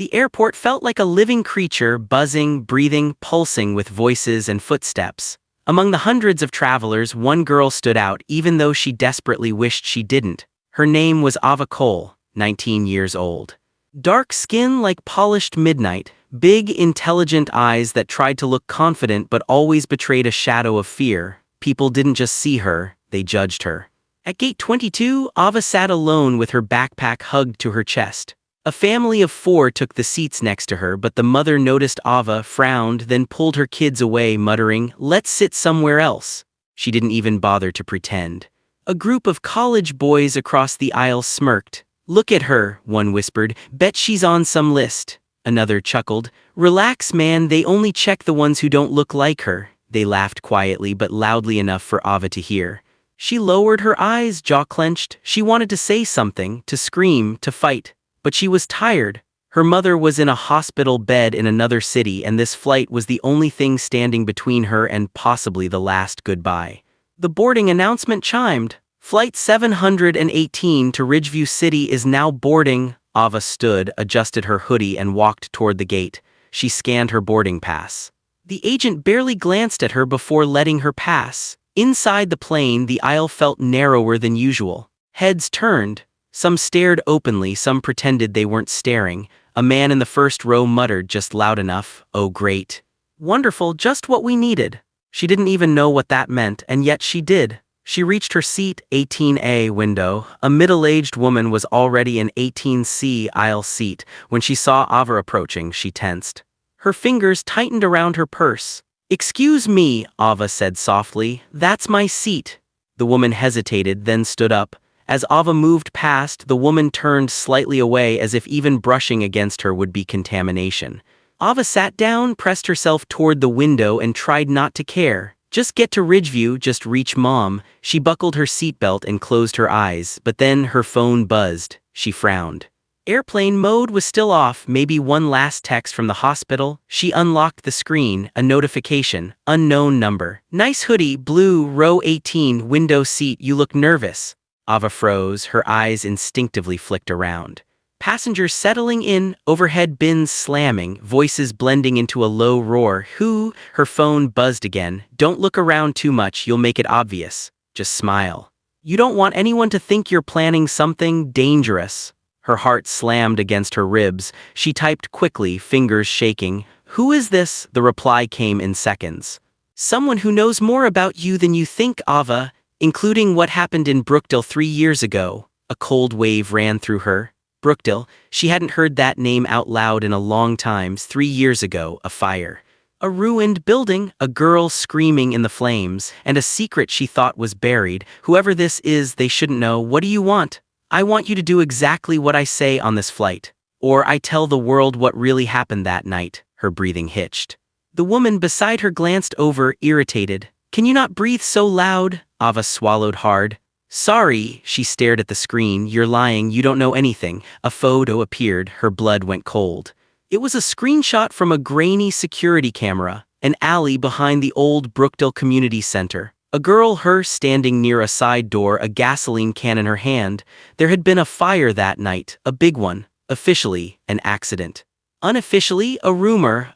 The airport felt like a living creature, buzzing, breathing, pulsing with voices and footsteps. Among the hundreds of travelers, one girl stood out, even though she desperately wished she didn't. Her name was Ava Cole, 19 years old. Dark skin like polished midnight, big, intelligent eyes that tried to look confident but always betrayed a shadow of fear. People didn't just see her, they judged her. At gate 22, Ava sat alone with her backpack hugged to her chest. A family of 4 took the seats next to her, but the mother noticed Ava, frowned, then pulled her kids away, muttering, "Let's sit somewhere else." She didn't even bother to pretend. A group of college boys across the aisle smirked. "Look at her," one whispered. "Bet she's on some list." Another chuckled. "Relax, man, they only check the ones who don't look like her." They laughed quietly but loudly enough for Ava to hear. She lowered her eyes, jaw clenched. She wanted to say something, to scream, to fight. But she was tired. Her mother was in a hospital bed in another city, and this flight was the only thing standing between her and possibly the last goodbye. The boarding announcement chimed. "Flight 718 to Ridgeview City is now boarding." Ava stood, adjusted her hoodie, and walked toward the gate. She scanned her boarding pass. The agent barely glanced at her before letting her pass. Inside the plane, the aisle felt narrower than usual. Heads turned. Some stared openly, some pretended they weren't staring. A man in the first row muttered just loud enough, "Oh great. Wonderful, just what we needed." She didn't even know what that meant, and yet she did. She reached her seat, 18A window. A middle-aged woman was already in 18C aisle seat. When she saw Ava approaching, she tensed. Her fingers tightened around her purse. "Excuse me," Ava said softly, "that's my seat." The woman hesitated, then stood up. As Ava moved past, the woman turned slightly away as if even brushing against her would be contamination. Ava sat down, pressed herself toward the window, and tried not to care. Just get to Ridgeview, just reach Mom. She buckled her seatbelt and closed her eyes, but then her phone buzzed. She frowned. Airplane mode was still off, maybe one last text from the hospital. She unlocked the screen, a notification, unknown number. "Nice hoodie, blue, row 18, window seat, you look nervous." Ava froze, her eyes instinctively flicked around. Passengers settling in, overhead bins slamming, voices blending into a low roar. "Who?" Her phone buzzed again. "Don't look around too much, you'll make it obvious. Just smile. You don't want anyone to think you're planning something dangerous." Her heart slammed against her ribs. She typed quickly, fingers shaking. "Who is this?" The reply came in seconds. "Someone who knows more about you than you think, Ava, including what happened in Brookdale 3 years ago." A cold wave ran through her. Brookdale, she hadn't heard that name out loud in a long time. 3 years ago, a fire. A ruined building, a girl screaming in the flames, and a secret she thought was buried. "Whoever this is, they shouldn't know. What do you want?" "I want you to do exactly what I say on this flight. Or I tell the world what really happened that night." Her breathing hitched. The woman beside her glanced over, irritated. "Can you not breathe so loud?" Ava swallowed hard. "Sorry," she stared at the screen. "You're lying, you don't know anything." A photo appeared, her blood went cold. It was a screenshot from a grainy security camera, an alley behind the old Brookdale Community Center. A girl, her standing near a side door, a gasoline can in her hand. There had been a fire that night, a big one. Officially, an accident. Unofficially, a rumor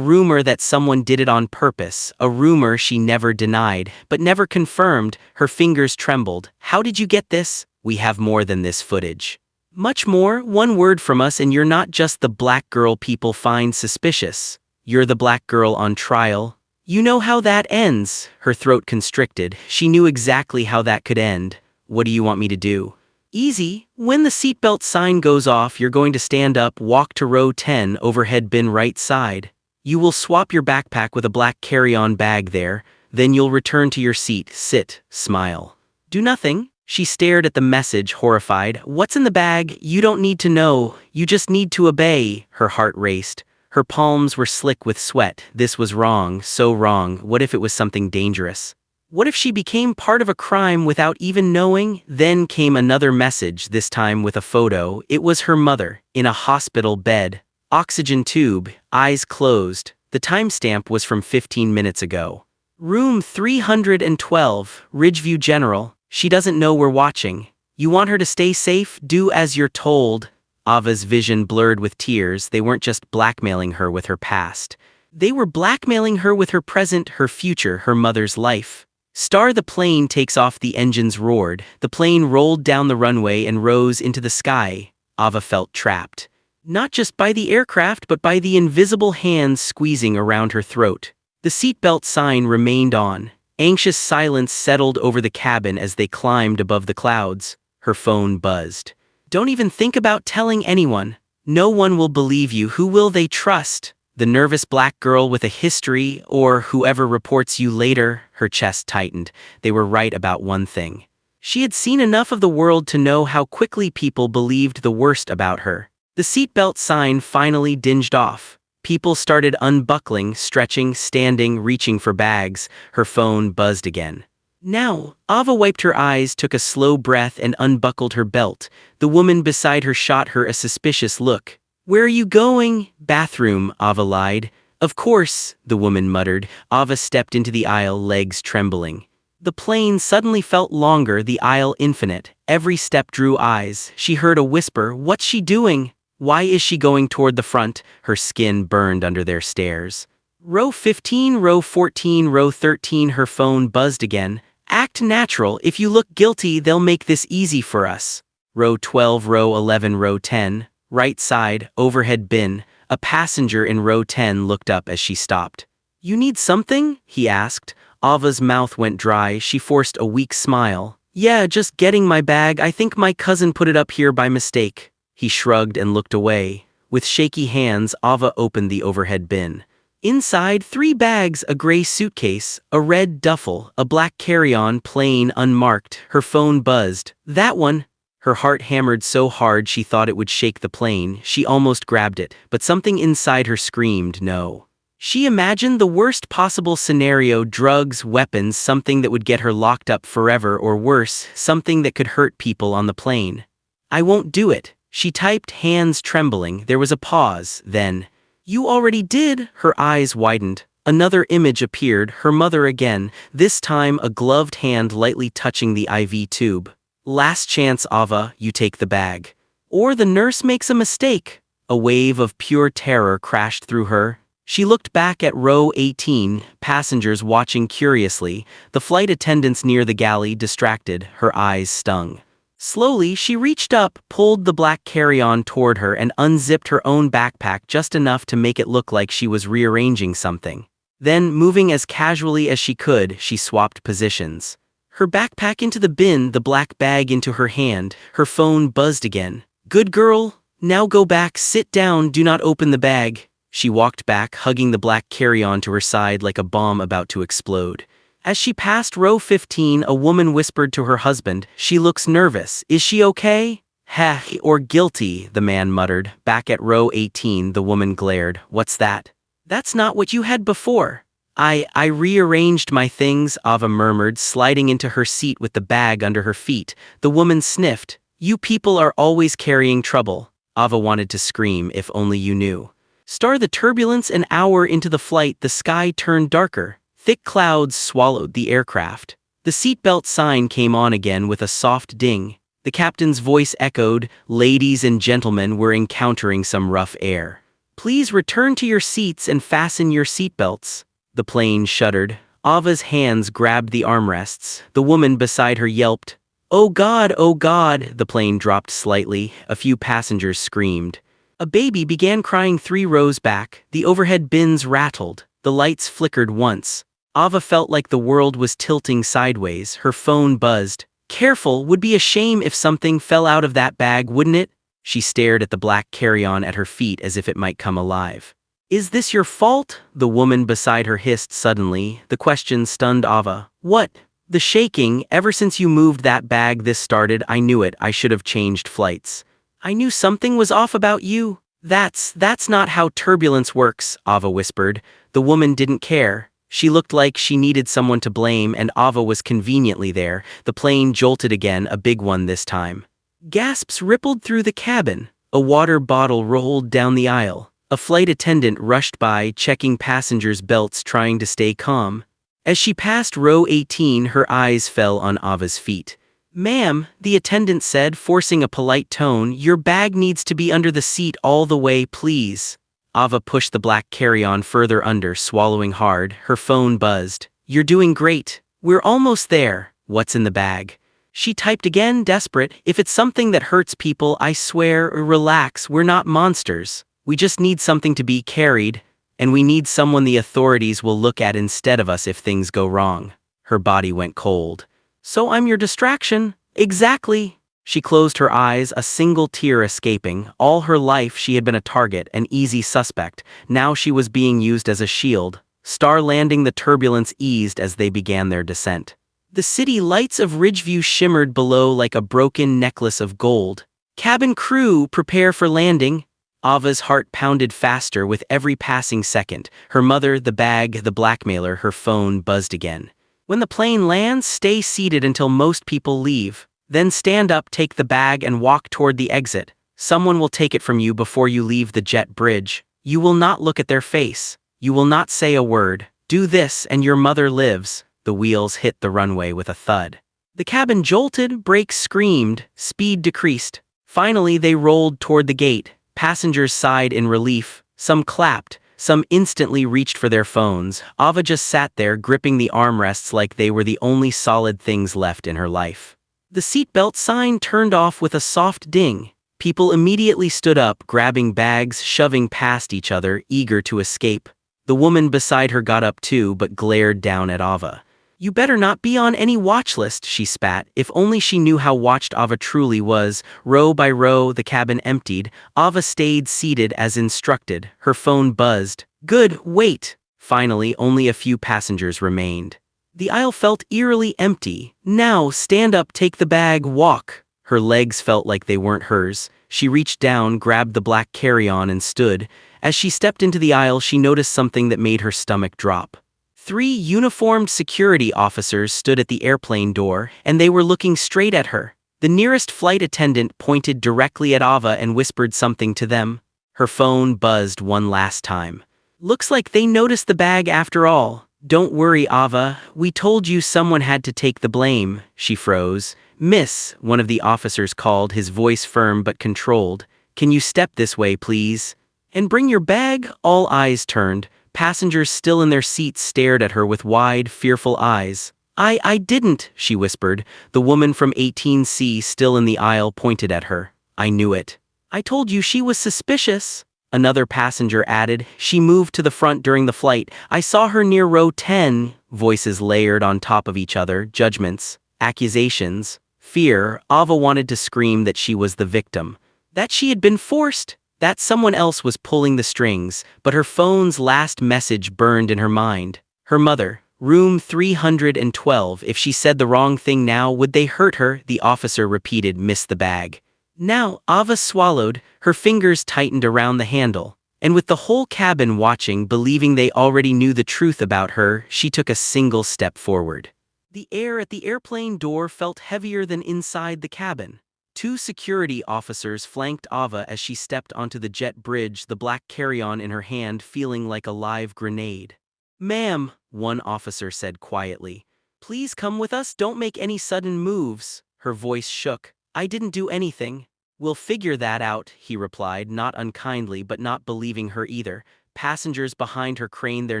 that someone did it on purpose, a rumor she never denied, but never confirmed. Her fingers trembled. "How did you get this?" "We have more than this footage. Much more. One word from us and you're not just the black girl people find suspicious. You're the black girl on trial. You know how that ends." Her throat constricted. She knew exactly how that could end. "What do you want me to do?" "Easy. When the seatbelt sign goes off, you're going to stand up, walk to row 10, overhead bin right side. You will swap your backpack with a black carry-on bag there. Then you'll return to your seat, sit, smile. Do nothing." She stared at the message, horrified. "What's in the bag? You don't need to know. You just need to obey." Her heart raced. Her palms were slick with sweat. This was wrong, so wrong. What if it was something dangerous? What if she became part of a crime without even knowing? Then came another message, this time with a photo. It was her mother, in a hospital bed. Oxygen tube, eyes closed. The timestamp was from 15 minutes ago. "Room 312, Ridgeview General. She doesn't know we're watching. You want her to stay safe? Do as you're told." Ava's vision blurred with tears. They weren't just blackmailing her with her past. They were blackmailing her with her present, her future, her mother's life. The plane takes off. The engines roared. The plane rolled down the runway and rose into the sky. Ava felt trapped. Not just by the aircraft, but by the invisible hands squeezing around her throat. The seatbelt sign remained on. Anxious silence settled over the cabin as they climbed above the clouds. Her phone buzzed. Don't even think about telling anyone. No one will believe you. Who will they trust? The nervous black girl with a history, or whoever reports you later? Her chest tightened. They were right about one thing. She had seen enough of the world to know how quickly people believed the worst about her. The seatbelt sign finally dinged off. People started unbuckling, stretching, standing, reaching for bags. Her phone buzzed again. Now, Ava wiped her eyes, took a slow breath, and unbuckled her belt. The woman beside her shot her a suspicious look. Where are you going? Bathroom, Ava lied. Of course, the woman muttered. Ava stepped into the aisle, legs trembling. The plane suddenly felt longer, the aisle infinite. Every step drew eyes. She heard a whisper. What's she doing? Why is she going toward the front? Her skin burned under their stares. Row 15, row 14, row 13. Her phone buzzed again. Act natural. If you look guilty, they'll make this easy for us. Row 12, row 11, row 10. Right side, overhead bin. A passenger in row 10 looked up as she stopped. You need something? He asked. Ava's mouth went dry. She forced a weak smile. Yeah, just getting my bag. I think my cousin put it up here by mistake. He shrugged and looked away. With shaky hands, Ava opened the overhead bin. Inside, 3 bags, a gray suitcase, a red duffel, a black carry-on, plain, unmarked. Her phone buzzed. That one. Her heart hammered so hard she thought it would shake the plane. She almost grabbed it, but something inside her screamed no. She imagined the worst possible scenario: drugs, weapons, something that would get her locked up forever, or worse, something that could hurt people on the plane. I won't do it, she typed, hands trembling. There was a pause, then, you already did. Her eyes widened. Another image appeared, her mother again, this time a gloved hand lightly touching the IV tube. Last chance, Ava, you take the bag. Or the nurse makes a mistake. A wave of pure terror crashed through her. She looked back at row 18, passengers watching curiously, the flight attendants near the galley distracted, her eyes stung. Slowly, she reached up, pulled the black carry-on toward her, and unzipped her own backpack just enough to make it look like she was rearranging something. Then, moving as casually as she could, she swapped positions. Her backpack into the bin, the black bag into her hand. Her phone buzzed again. Good girl. Now go back, sit down, do not open the bag. She walked back, hugging the black carry-on to her side like a bomb about to explode. As she passed row 15, a woman whispered to her husband, she looks nervous. Is she okay? Heh, or guilty, the man muttered. Back at row 18, the woman glared. What's that? That's not what you had before. I rearranged my things, Ava murmured, sliding into her seat with the bag under her feet. The woman sniffed. You people are always carrying trouble. Ava wanted to scream, if only you knew. The turbulence. An hour into the flight, the sky turned darker. Thick clouds swallowed the aircraft. The seatbelt sign came on again with a soft ding. The captain's voice echoed, ladies and gentlemen, we're encountering some rough air. Please return to your seats and fasten your seatbelts. The plane shuddered. Ava's hands grabbed the armrests. The woman beside her yelped. Oh God, oh God! The plane dropped slightly. A few passengers screamed. A baby began crying 3 rows back. The overhead bins rattled. The lights flickered once. Ava felt like the world was tilting sideways. Her phone buzzed. Careful, would be a shame if something fell out of that bag, wouldn't it? She stared at the black carry-on at her feet as if it might come alive. Is this your fault? The woman beside her hissed suddenly. The question stunned Ava. What? The shaking. Ever since you moved that bag this started. I knew it. I should have changed flights. I knew something was off about you. That's not how turbulence works, Ava whispered. The woman didn't care. She looked like she needed someone to blame, and Ava was conveniently there. The plane jolted again, a big one this time. Gasps rippled through the cabin. A water bottle rolled down the aisle. A flight attendant rushed by, checking passengers' belts, trying to stay calm. As she passed row 18, her eyes fell on Ava's feet. "Ma'am," the attendant said, forcing a polite tone, "your bag needs to be under the seat all the way, please." Ava pushed the black carry-on further under, swallowing hard. Her phone buzzed. "You're doing great. We're almost there. What's in the bag?" She typed again, desperate. "If it's something that hurts people, I swear, relax, we're not monsters. We just need something to be carried, and we need someone the authorities will look at instead of us if things go wrong." Her body went cold. "So I'm your distraction?" "Exactly." She closed her eyes, a single tear escaping. All her life she had been a target, an easy suspect. Now she was being used as a shield. Star Landing, the turbulence eased as they began their descent. The city lights of Ridgeview shimmered below like a broken necklace of gold. "Cabin crew, prepare for landing." Ava's heart pounded faster with every passing second. Her mother, the bag, the blackmailer, her phone buzzed again. "When the plane lands, stay seated until most people leave. Then stand up, take the bag, and walk toward the exit. Someone will take it from you before you leave the jet bridge. You will not look at their face. You will not say a word. Do this, and your mother lives." The wheels hit the runway with a thud. The cabin jolted, brakes screamed, speed decreased. Finally, they rolled toward the gate. Passengers sighed in relief. Some clapped. Some instantly reached for their phones. Ava just sat there, gripping the armrests like they were the only solid things left in her life. The seatbelt sign turned off with a soft ding. People immediately stood up, grabbing bags, shoving past each other, eager to escape. The woman beside her got up too, but glared down at Ava. "You better not be on any watch list," she spat. If only she knew how watched Ava truly was. Row by row, the cabin emptied. Ava stayed seated as instructed. Her phone buzzed. "Good, wait." Finally, only a few passengers remained. The aisle felt eerily empty. "Now, stand up, take the bag, walk." Her legs felt like they weren't hers. She reached down, grabbed the black carry-on, and stood. As she stepped into the aisle, she noticed something that made her stomach drop. 3 uniformed security officers stood at the airplane door, and they were looking straight at her. The nearest flight attendant pointed directly at Ava and whispered something to them. Her phone buzzed one last time. "Looks like they noticed the bag after all. Don't worry, Ava. We told you someone had to take the blame." She froze. "Miss," one of the officers called, his voice firm but controlled. "Can you step this way, please? And bring your bag?" All eyes turned. Passengers still in their seats stared at her with wide, fearful eyes. I didn't," she whispered. The woman from 18C, still in the aisle, pointed at her. "I knew it. I told you she was suspicious." Another passenger added. "She moved to the front during the flight. I saw her near row 10. Voices layered on top of each other, judgments, accusations, fear. Ava wanted to scream that she was the victim, that she had been forced, that someone else was pulling the strings, but her phone's last message burned in her mind. Her mother, room 312. If she said the wrong thing now, would they hurt her? The officer repeated, "Miss the bag." Now, Ava swallowed, her fingers tightened around the handle, and with the whole cabin watching, believing they already knew the truth about her, she took a single step forward. The air at the airplane door felt heavier than inside the cabin. 2 security officers flanked Ava as she stepped onto the jet bridge, the black carry-on in her hand feeling like a live grenade. "Ma'am," one officer said quietly, "please come with us, don't make any sudden moves." Her voice shook. "I didn't do anything." "We'll figure that out," he replied, not unkindly but not believing her either. Passengers behind her craned their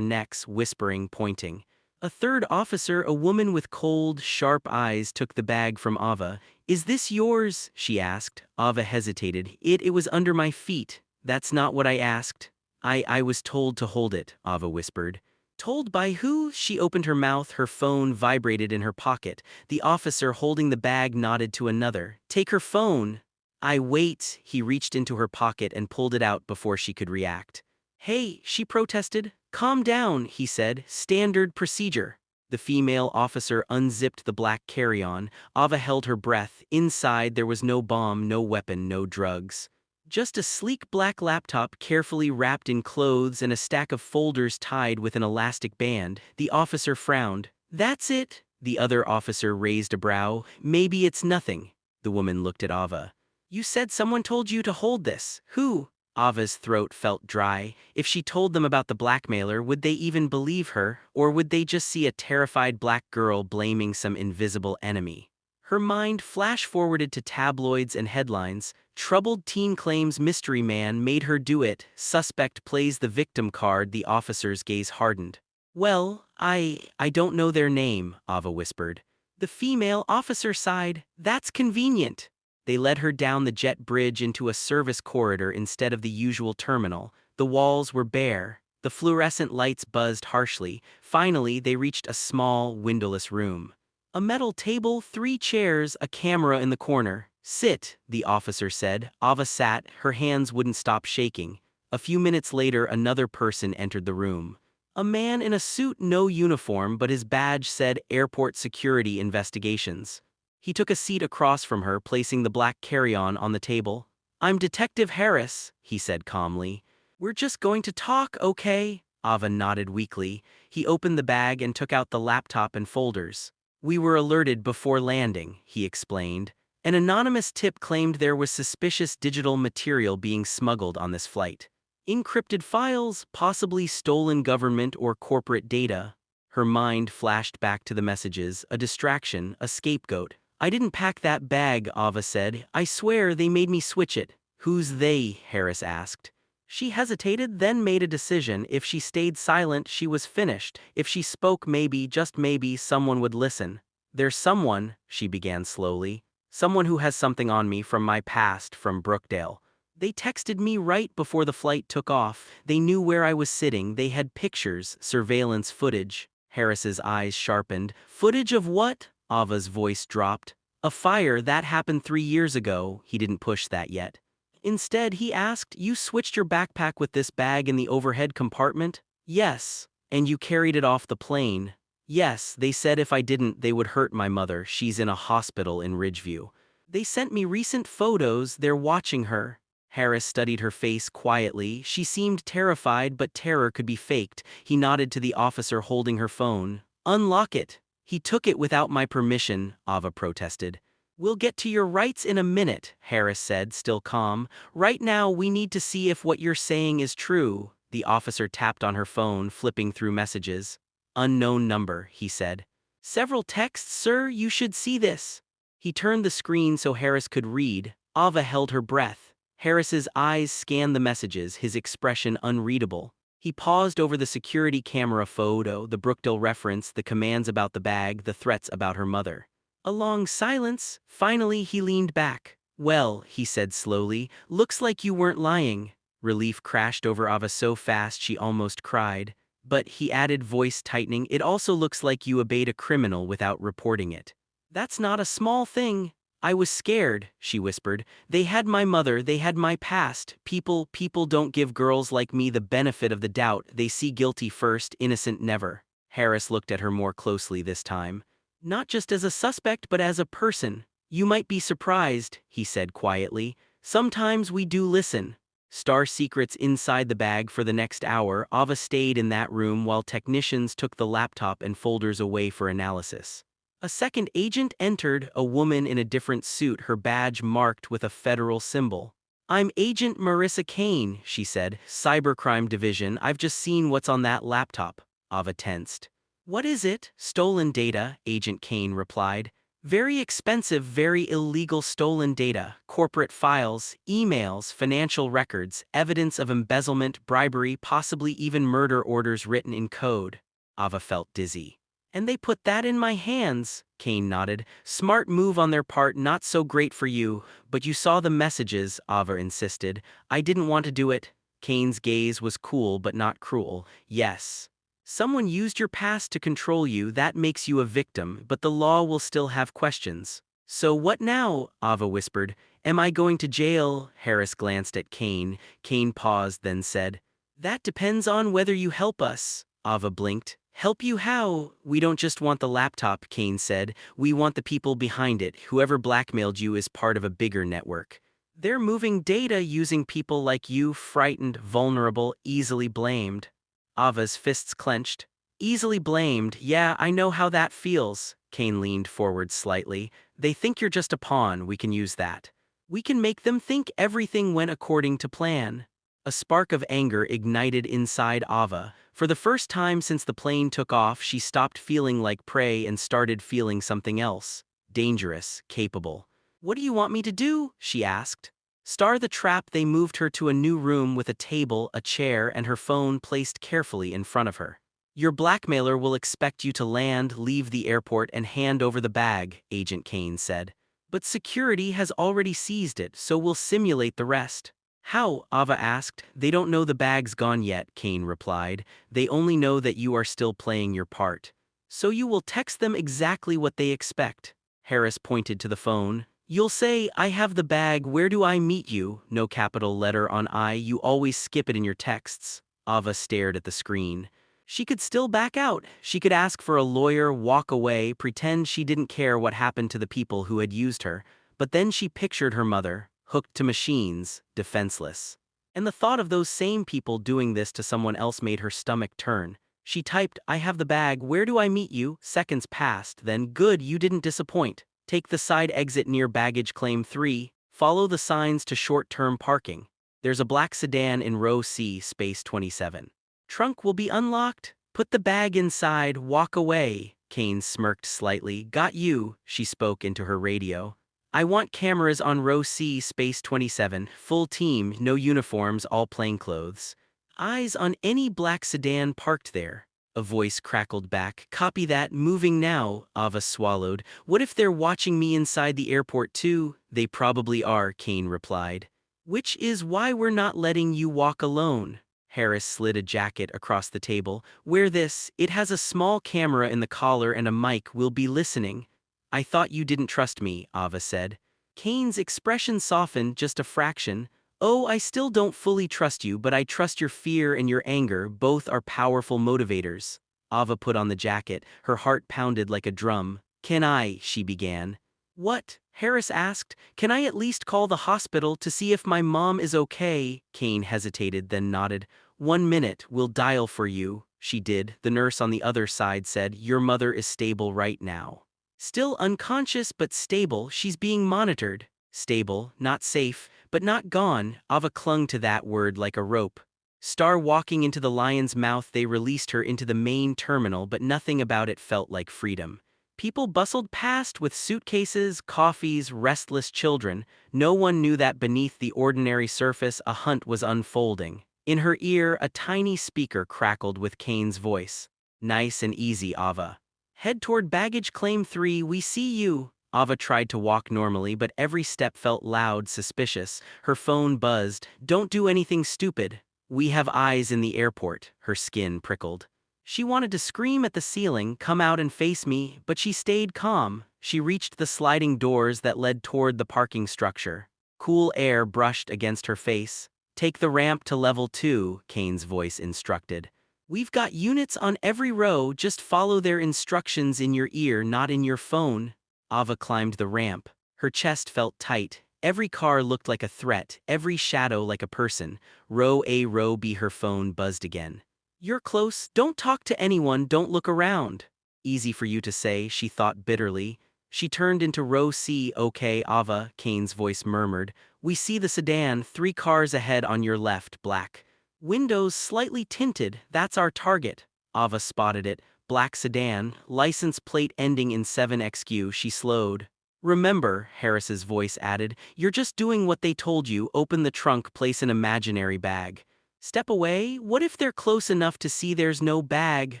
necks, whispering, pointing. A third officer, a woman with cold, sharp eyes, took the bag from Ava. "Is this yours?" she asked. Ava hesitated. It was under my feet. That's not what I asked." I was told to hold it," Ava whispered. "Told by who?" She opened her mouth, her phone vibrated in her pocket. The officer holding the bag nodded to another. "Take her phone." Wait." He reached into her pocket and pulled it out before she could react. "Hey," she protested. "Calm down," he said. "Standard procedure." The female officer unzipped the black carry-on. Ava held her breath. Inside there was no bomb, no weapon, no drugs. Just a sleek black laptop carefully wrapped in clothes and a stack of folders tied with an elastic band. The officer frowned. "That's it?" The other officer raised a brow. "Maybe it's nothing." The woman looked at Ava. "You said someone told you to hold this. Who?" Ava's throat felt dry. If she told them about the blackmailer, would they even believe her, or would they just see a terrified black girl blaming some invisible enemy? Her mind flash-forwarded to tabloids and headlines. Troubled teen claims mystery man made her do it. Suspect plays the victim card. The officer's gaze hardened. Well, I don't know their name, Ava whispered. The female officer sighed. That's convenient. They led her down the jet bridge into a service corridor instead of the usual terminal. The walls were bare. The fluorescent lights buzzed harshly. Finally, they reached a small, windowless room. A metal table, 3 chairs, a camera in the corner. Sit, the officer said. Ava sat, her hands wouldn't stop shaking. A few minutes later, another person entered the room. A man in a suit, no uniform, but his badge said Airport Security Investigations. He took a seat across from her, placing the black carry-on on the table. I'm Detective Harris, he said calmly. We're just going to talk, okay? Ava nodded weakly. He opened the bag and took out the laptop and folders. We were alerted before landing, he explained. An anonymous tip claimed there was suspicious digital material being smuggled on this flight. Encrypted files, possibly stolen government or corporate data. Her mind flashed back to the messages, a distraction, a scapegoat. I didn't pack that bag, Ava said. I swear they made me switch it. Who's they? Harris asked. She hesitated, then made a decision. If she stayed silent, she was finished. If she spoke, maybe, just maybe, someone would listen. There's someone, she began slowly. Someone who has something on me from my past, from Brookdale. They texted me right before the flight took off. They knew where I was sitting. They had pictures, surveillance footage. Harris's eyes sharpened. Footage of what? Ava's voice dropped. A fire that happened 3 years ago. He didn't push that yet. Instead, he asked, you switched your backpack with this bag in the overhead compartment? Yes. And you carried it off the plane? Yes, they said if I didn't, they would hurt my mother. She's in a hospital in Ridgeview. They sent me recent photos. They're watching her. Harris studied her face quietly. She seemed terrified, but terror could be faked. He nodded to the officer holding her phone. Unlock it. He took it without my permission, Ava protested. We'll get to your rights in a minute, Harris said, still calm. Right now, we need to see if what you're saying is true. The officer tapped on her phone, flipping through messages. Unknown number, he said. Several texts, sir, you should see this. He turned the screen so Harris could read. Ava held her breath. Harris's eyes scanned the messages, his expression unreadable. He paused over the security camera photo, the Brookdale reference, the commands about the bag, the threats about her mother. A long silence. Finally, he leaned back. Well, he said slowly, looks like you weren't lying. Relief crashed over Ava so fast she almost cried. But, he added, voice tightening, it also looks like you obeyed a criminal without reporting it. That's not a small thing. I was scared, she whispered. They had my mother, they had my past. People don't give girls like me the benefit of the doubt. They see guilty first, innocent never. Harris looked at her more closely this time. Not just as a suspect, but as a person. You might be surprised, he said quietly. Sometimes we do listen. Star secrets inside the bag for the next hour. Ava stayed in that room while technicians took the laptop and folders away for analysis. A second agent entered, a woman in a different suit, her badge marked with a federal symbol. I'm Agent Marissa Kane, she said, Cybercrime Division. I've just seen what's on that laptop. Ava tensed. What is it? Stolen data, Agent Kane replied. Very expensive, very illegal stolen data, corporate files, emails, financial records, evidence of embezzlement, bribery, possibly even murder orders written in code. Ava felt dizzy. And they put that in my hands, Kane nodded. Smart move on their part, not so great for you, but you saw the messages, Ava insisted. I didn't want to do it. Kane's gaze was cool but not cruel. Yes. Someone used your past to control you, that makes you a victim, but the law will still have questions. So what now? Ava whispered. Am I going to jail? Harris glanced at Kane. Kane paused, then said, that depends on whether you help us. Ava blinked. Help you how? We don't just want the laptop, Kane said. We want the people behind it. Whoever blackmailed you is part of a bigger network. They're moving data using people like you, frightened, vulnerable, easily blamed. Ava's fists clenched. Easily blamed, yeah, I know how that feels. Kane leaned forward slightly. They think you're just a pawn, we can use that. We can make them think everything went according to plan. A spark of anger ignited inside Ava. For the first time since the plane took off, she stopped feeling like prey and started feeling something else. dangerous, capable. What do you want me to do? She asked. Star the trap. They moved her to a new room with a table, a chair, and her phone placed carefully in front of her. Your blackmailer will expect you to land, leave the airport, and hand over the bag, Agent Kane said. But security has already seized it, so we'll simulate the rest. How? Ava asked. They don't know the bag's gone yet, Kane replied. They only know that you are still playing your part. So you will text them exactly what they expect. Harris pointed to the phone. You'll say, I have the bag, where do I meet you? No capital letter on I, you always skip it in your texts. Ava stared at the screen. She could still back out. She could ask for a lawyer, walk away, pretend she didn't care what happened to the people who had used her. But then she pictured her mother, hooked to machines, defenseless. And the thought of those same people doing this to someone else made her stomach turn. She typed, I have the bag, where do I meet you? Seconds passed, then good, you didn't disappoint. Take the side exit near baggage claim 3, follow the signs to short-term parking. There's a black sedan in row C, space 27. Trunk will be unlocked. Put the bag inside, walk away. Kane smirked slightly. Got you, she spoke into her radio. I want cameras on row C, space 27, full team, no uniforms, all plainclothes. Eyes on any black sedan parked there. A voice crackled back. Copy that, moving now, Ava swallowed. What if they're watching me inside the airport too? They probably are, Kane replied. Which is why we're not letting you walk alone. Harris slid a jacket across the table. Wear this, it has a small camera in the collar and a mic, we'll be listening. I thought you didn't trust me, Ava said. Kane's expression softened just a fraction. Oh, I still don't fully trust you, but I trust your fear and your anger, both are powerful motivators. Ava put on the jacket, her heart pounded like a drum. Can I, she began. What? Harris asked. Can I at least call the hospital to see if my mom is okay? Kane hesitated, then nodded. 1 minute, we'll dial for you. She did. The nurse on the other side said, your mother is stable right now. Still unconscious but stable, she's being monitored. Stable, not safe, but not gone. Ava clung to that word like a rope. Star walking into the lion's mouth, they released her into the main terminal, but nothing about it felt like freedom. People bustled past with suitcases, coffees, restless children. No one knew that beneath the ordinary surface a hunt was unfolding. In her ear, a tiny speaker crackled with Kane's voice. Nice and easy, Ava. Head toward baggage claim 3, we see you. Ava tried to walk normally, but every step felt loud, suspicious. Her phone buzzed. Don't do anything stupid. We have eyes in the airport. Her skin prickled. She wanted to scream at the ceiling, come out and face me, but she stayed calm. She reached the sliding doors that led toward the parking structure. Cool air brushed against her face. Take the ramp to level 2, Kane's voice instructed. We've got units on every row, just follow their instructions in your ear, not in your phone. Ava climbed the ramp. Her chest felt tight. Every car looked like a threat, every shadow like a person. Row A, row B, her phone buzzed again. You're close, don't talk to anyone, don't look around. Easy for you to say, she thought bitterly. She turned into row C. Okay, Ava, Kane's voice murmured. We see the sedan, 3 cars ahead on your left, black. Windows slightly tinted, that's our target. Ava spotted it. Black sedan, license plate ending in 7XQ, she slowed. Remember, Harris's voice added, you're just doing what they told you, open the trunk, place an imaginary bag. Step away, what if they're close enough to see there's no bag?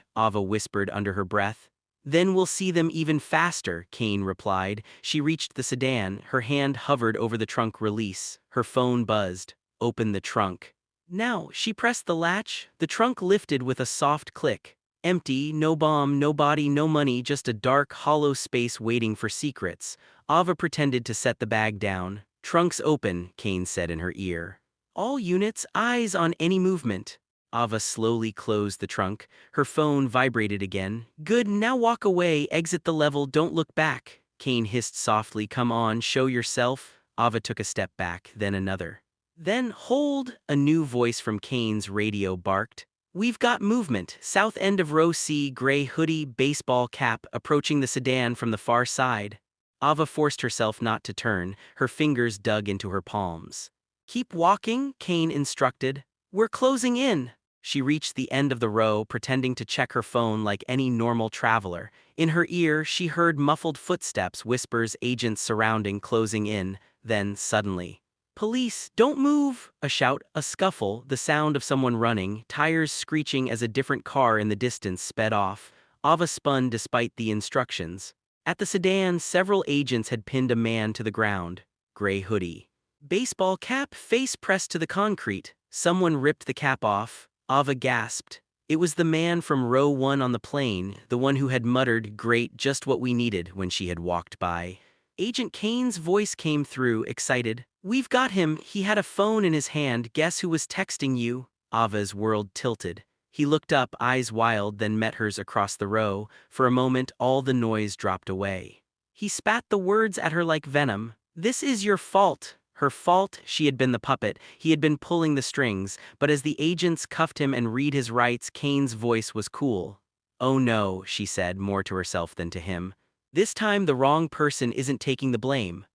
Ava whispered under her breath. Then we'll see them even faster, Kane replied. She reached the sedan, her hand hovered over the trunk release. Her phone buzzed. Open the trunk. Now, she pressed the latch, the trunk lifted with a soft click. Empty, no bomb, no body, no money, just a dark, hollow space waiting for secrets. Ava pretended to set the bag down. Trunk's open, Kane said in her ear. All units, eyes on any movement. Ava slowly closed the trunk. Her phone vibrated again. Good, now walk away, exit the level, don't look back. Kane hissed softly, come on, show yourself. Ava took a step back, then another. Then hold, a new voice from Kane's radio barked. We've got movement, south end of row C, gray hoodie, baseball cap, approaching the sedan from the far side. Ava forced herself not to turn, her fingers dug into her palms. Keep walking, Kane instructed. We're closing in. She reached the end of the row, pretending to check her phone like any normal traveler. In her ear, she heard muffled footsteps, whispers, agents surrounding, closing in. Then, suddenly, "Police, don't move!" A shout, a scuffle, the sound of someone running, tires screeching as a different car in the distance sped off. Ava spun despite the instructions. At the sedan, several agents had pinned a man to the ground. Gray hoodie, baseball cap, face pressed to the concrete. Someone ripped the cap off. Ava gasped. It was the man from row 1 on the plane, the one who had muttered, "Great, just what we needed," when she had walked by. Agent Kane's voice came through, excited. "We've got him. He had a phone in his hand. Guess who was texting you?" Ava's world tilted. He looked up, eyes wild, then met hers across the row. For a moment, all the noise dropped away. He spat the words at her like venom. "This is your fault." Her fault. She had been the puppet. He had been pulling the strings. But as the agents cuffed him and read his rights, Kane's voice was cool. "Oh no," she said, more to herself than to him. "This time the wrong person isn't taking the blame."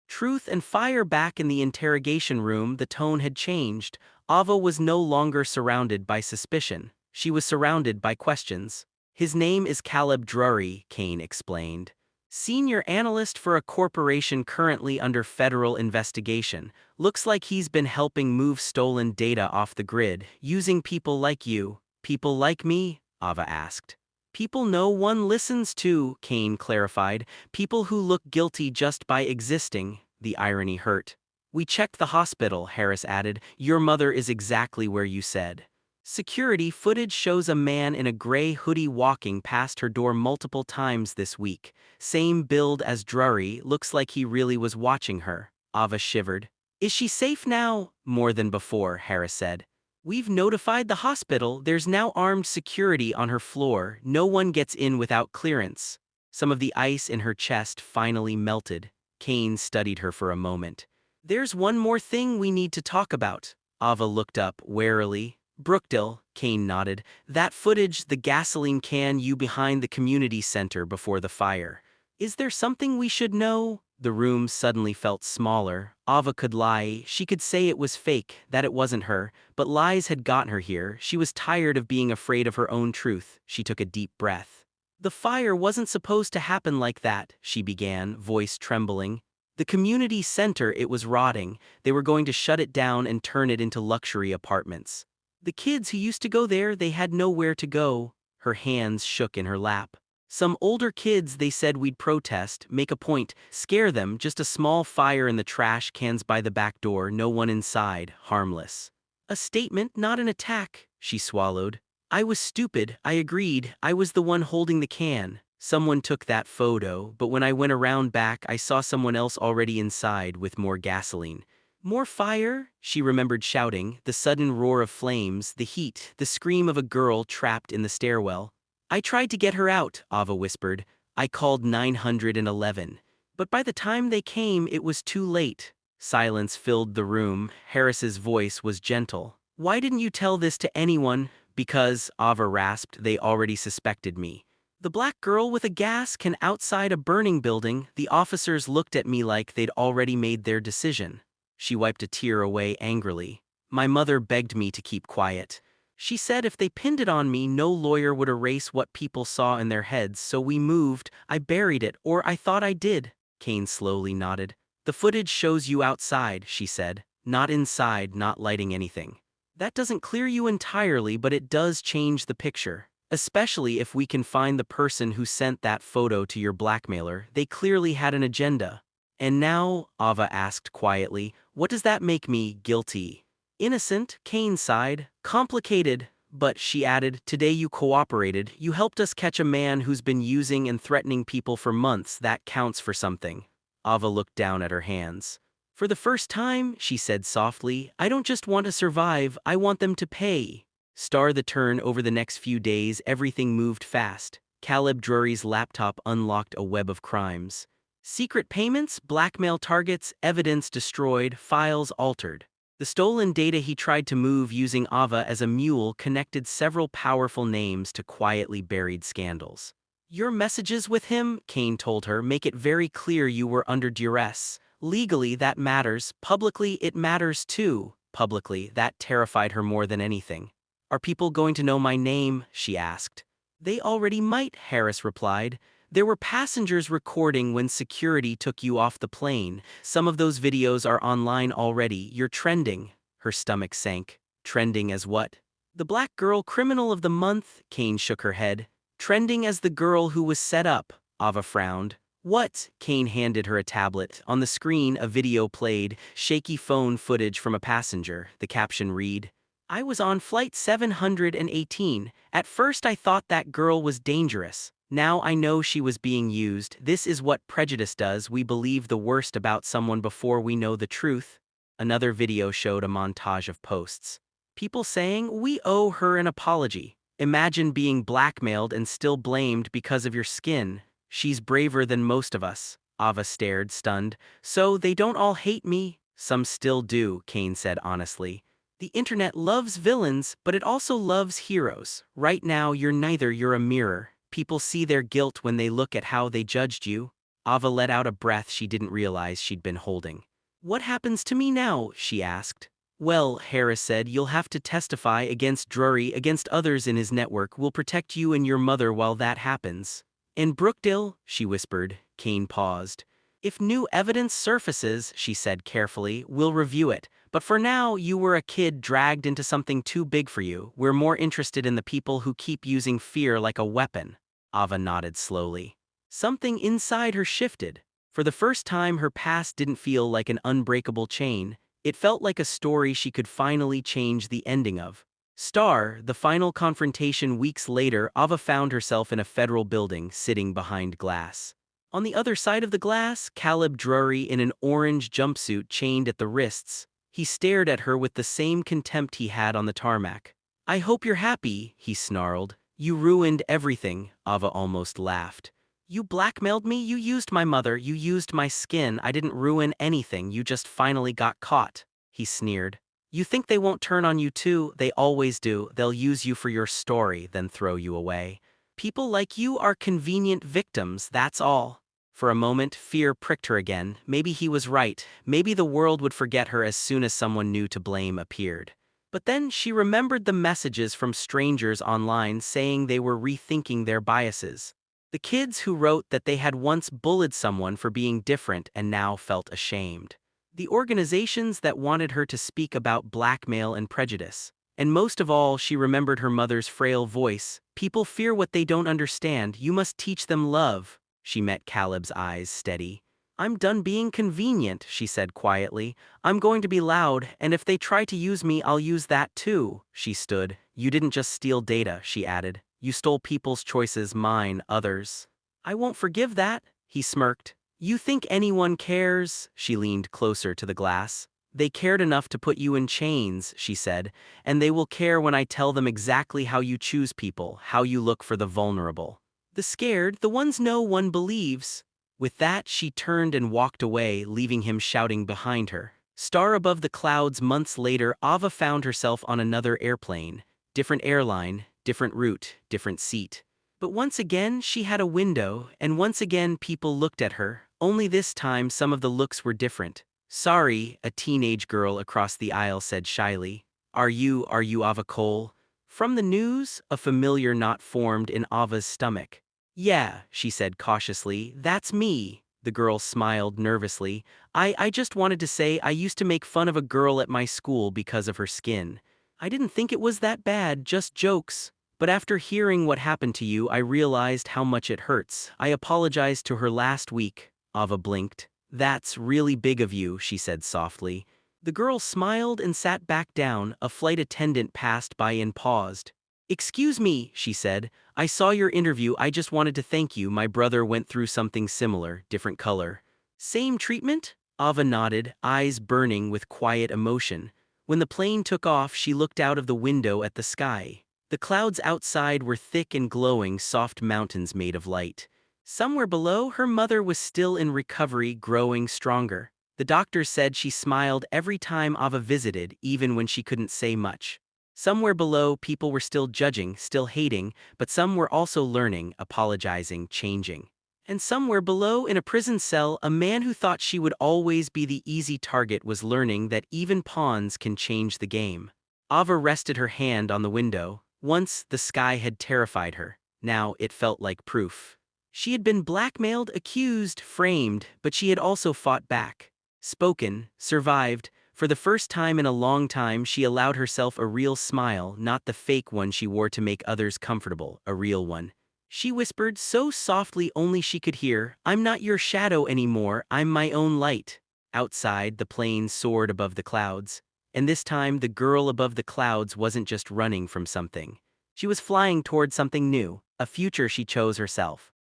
Truth and fire. Back in the interrogation room, the tone had changed. Ava was no longer surrounded by suspicion. She was surrounded by questions. "His name is Caleb Drury," Kane explained. "Senior analyst for a corporation currently under federal investigation. Looks like he's been helping move stolen data off the grid, using people like you." "People like me?" Ava asked. "People no one listens to," Kane clarified. "People who look guilty just by existing." The irony hurt. "We checked the hospital," Harris added. "Your mother is exactly where you said." Security footage shows a man in a gray hoodie walking past her door multiple times this week. Same build as Drury, looks like he really was watching her. Ava shivered. "Is she safe now?" "More than before," Harris said. "We've notified the hospital. There's now armed security on her floor. No one gets in without clearance." Some of the ice in her chest finally melted. Kane studied her for a moment. "There's one more thing we need to talk about." Ava looked up warily. "Brookdale," Kane nodded. "That footage, the gasoline can you behind the community center before the fire. Is there something we should know?" The room suddenly felt smaller. Ava could lie. She could say it was fake, that it wasn't her. But lies had gotten her here. She was tired of being afraid of her own truth. She took a deep breath. "The fire wasn't supposed to happen like that," she began, voice trembling. "The community center, it was rotting. They were going to shut it down and turn it into luxury apartments. The kids who used to go there, they had nowhere to go." Her hands shook in her lap. "Some older kids, they said we'd protest, make a point, scare them, just a small fire in the trash cans by the back door, no one inside, harmless." "A statement, not an attack," she swallowed. "I was stupid, I agreed, I was the one holding the can. Someone took that photo, but when I went around back I saw someone else already inside with more gasoline." "More fire?" She remembered shouting, the sudden roar of flames, the heat, the scream of a girl trapped in the stairwell. "I tried to get her out," Ava whispered. "I called 911. But by the time they came, it was too late." Silence filled the room. Harris's voice was gentle. "Why didn't you tell this to anyone?" "Because," Ava rasped, "they already suspected me. The black girl with a gas can outside a burning building. The officers looked at me like they'd already made their decision." She wiped a tear away angrily. "My mother begged me to keep quiet. She said if they pinned it on me, no lawyer would erase what people saw in their heads, so we moved. I buried it, or I thought I did." Kane slowly nodded. "The footage shows you outside," she said. "Not inside, not lighting anything. That doesn't clear you entirely, but it does change the picture. Especially if we can find the person who sent that photo to your blackmailer. They clearly had an agenda." "And now," Ava asked quietly, "what does that make me? Guilty?" "Innocent," Kane sighed. "Complicated." "But," she added, "today you cooperated. You helped us catch a man who's been using and threatening people for months. That counts for something." Ava looked down at her hands. "For the first time," she said softly, "I don't just want to survive, I want them to pay." The turn over the next few days, everything moved fast. Caleb Drury's laptop unlocked a web of crimes. Secret payments, blackmail targets, evidence destroyed, files altered. The stolen data he tried to move using Ava as a mule connected several powerful names to quietly buried scandals. "Your messages with him," Kane told her, "make it very clear you were under duress. Legally, that matters. Publicly, it matters too." Publicly, that terrified her more than anything. Are people going to know my name? She asked. They already might, Harris replied. There were passengers recording when security took you off the plane. Some of those videos are online already. You're trending. Her stomach sank. Trending as what? The black girl criminal of the month, Kane shook her head. Trending as the girl who was set up, Ava frowned. What? Kane handed her a tablet. On the screen, a video played, shaky phone footage from a passenger. The caption read, I was on flight 718. At first I thought that girl was dangerous. Now I know she was being used. This is what prejudice does. We believe the worst about someone before we know the truth. Another video showed a montage of posts. People saying, we owe her an apology. Imagine being blackmailed and still blamed because of your skin. She's braver than most of us. Ava stared, stunned. So they don't all hate me? Some still do, Kane said honestly. The internet loves villains, but it also loves heroes. Right now, you're neither. You're a mirror. People see their guilt when they look at how they judged you. Ava let out a breath she didn't realize she'd been holding. What happens to me now? She asked. Well, Harris said, you'll have to testify against Drury, against others in his network. We'll protect you and your mother while that happens. And Brookdale, she whispered. Kane paused. If new evidence surfaces, she said carefully, we'll review it. But for now, you were a kid dragged into something too big for you. We're more interested in the people who keep using fear like a weapon. Ava nodded slowly. Something inside her shifted. For the first time, her past didn't feel like an unbreakable chain. It felt like a story she could finally change the ending of. The final confrontation weeks later, Ava found herself in a federal building, sitting behind glass. On the other side of the glass, Caleb Drury in an orange jumpsuit chained at the wrists. He stared at her with the same contempt he had on the tarmac. I hope you're happy, he snarled. You ruined everything, Ava almost laughed. You blackmailed me, you used my mother, you used my skin. I didn't ruin anything, you just finally got caught, he sneered. You think they won't turn on you too? They always do. They'll use you for your story, then throw you away. People like you are convenient victims, that's all. For a moment, fear pricked her again. Maybe he was right. Maybe the world would forget her as soon as someone new to blame appeared. But then she remembered the messages from strangers online saying they were rethinking their biases. The kids who wrote that they had once bullied someone for being different and now felt ashamed. The organizations that wanted her to speak about blackmail and prejudice. And most of all, she remembered her mother's frail voice. People fear what they don't understand. You must teach them love. She met Caleb's eyes steady. I'm done being convenient, she said quietly. I'm going to be loud, and if they try to use me, I'll use that too. She stood. You didn't just steal data, she added. You stole people's choices, mine, others. I won't forgive that, he smirked. You think anyone cares? She leaned closer to the glass. They cared enough to put you in chains, she said, and they will care when I tell them exactly how you choose people, how you look for the vulnerable. The scared, the ones no one believes. With that, she turned and walked away, leaving him shouting behind her. Above the clouds months later, Ava found herself on another airplane. Different airline, different route, different seat. But once again, she had a window, and once again people looked at her. Only this time, some of the looks were different. Sorry, a teenage girl across the aisle said shyly. Are you Ava Cole? From the news, a familiar knot formed in Ava's stomach. Yeah, she said cautiously, that's me. The girl smiled nervously. I just wanted to say I used to make fun of a girl at my school because of her skin. I didn't think it was that bad, just jokes. But after hearing what happened to you, I realized how much it hurts. I apologized to her last week. Ava blinked. That's really big of you, she said softly. The girl smiled and sat back down. A flight attendant passed by and paused. Excuse me, she said. I saw your interview. I just wanted to thank you. My brother went through something similar, different color. Same treatment? Ava nodded, eyes burning with quiet emotion. When the plane took off, she looked out of the window at the sky. The clouds outside were thick and glowing, soft mountains made of light. Somewhere below, her mother was still in recovery, growing stronger. The doctor said she smiled every time Ava visited, even when she couldn't say much. Somewhere below, people were still judging, still hating, but some were also learning, apologizing, changing. And somewhere below, in a prison cell, a man who thought she would always be the easy target was learning that even pawns can change the game. Ava rested her hand on the window. Once, the sky had terrified her. Now, it felt like proof. She had been blackmailed, accused, framed, but she had also fought back. Spoken, survived. For the first time in a long time, she allowed herself a real smile, not the fake one she wore to make others comfortable, a real one. She whispered so softly only she could hear, "I'm not your shadow anymore, I'm my own light." Outside, the plane soared above the clouds. And this time, the girl above the clouds wasn't just running from something. She was flying toward something new, a future she chose herself.